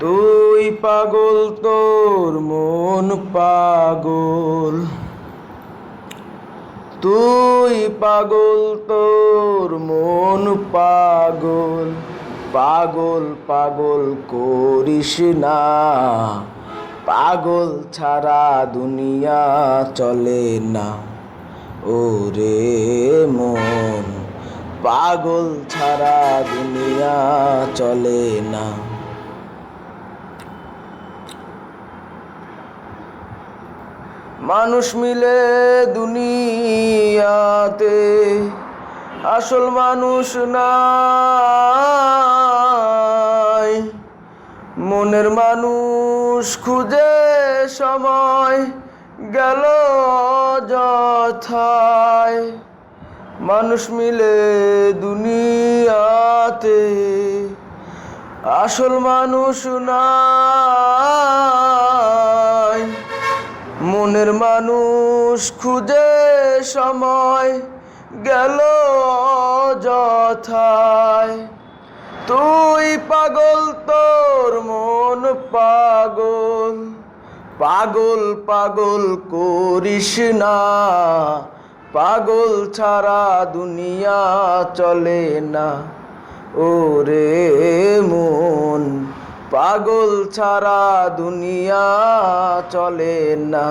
তুই পাগল তোর মন পাগল, তুই পাগল তোর মন পাগল, পাগল পাগল করিস না, পাগল ছাড়া দুনিয়া চলে না। ওরে মন, পাগল ছাড়া দুনিয়া চলে না। মানুষ মিলে দুনিয়াতে আসল মানুষ নাই, মনের মানুষ খুঁজে সময় গেল যথায়। মানুষ মিলে দুনিয়াতে আসল মানুষ নাই, মনের মানুষ খুঁজে সময় গেল যথায়। তুই পাগল তোর মন পাগল, পাগল পাগল করিস না, পাগল ছাড়া দুনিয়া চলে না। ওরে মন, পাগল ছাড়া দুনিয়া চলে না।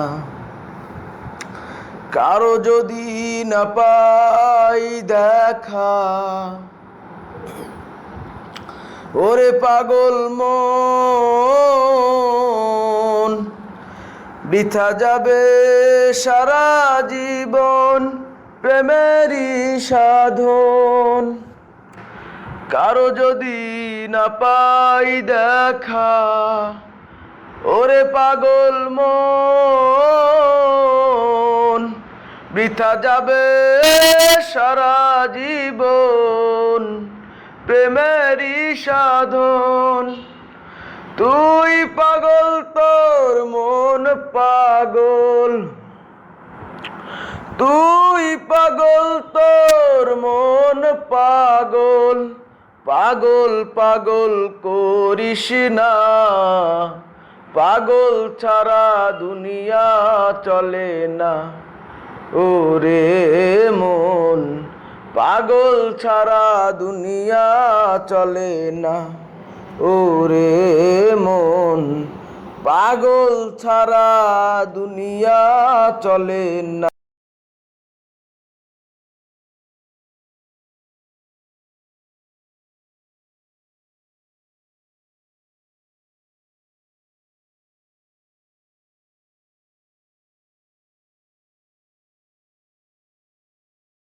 কারো যদি না পাই দেখা, ওরে পাগল মন, বৃথা যাবে সারা জীবন প্রেমেরই সাধন। কারো যদি না পাই দেখা, ওরে পাগল মন, বৃথা যাবে সারা জীবন প্রেমেরই সাধন। তুই পাগল তোর মন পাগল, তুই পাগল তোর মন পাগল, পাগল পাগল করিস না, পাগল ছাড়া দুনিয়া চলে না। ওরে মন, পাগল ছাড়া দুনিয়া চলে না। ওরে মন, পাগল ছাড়া দুনিয়া চলে না।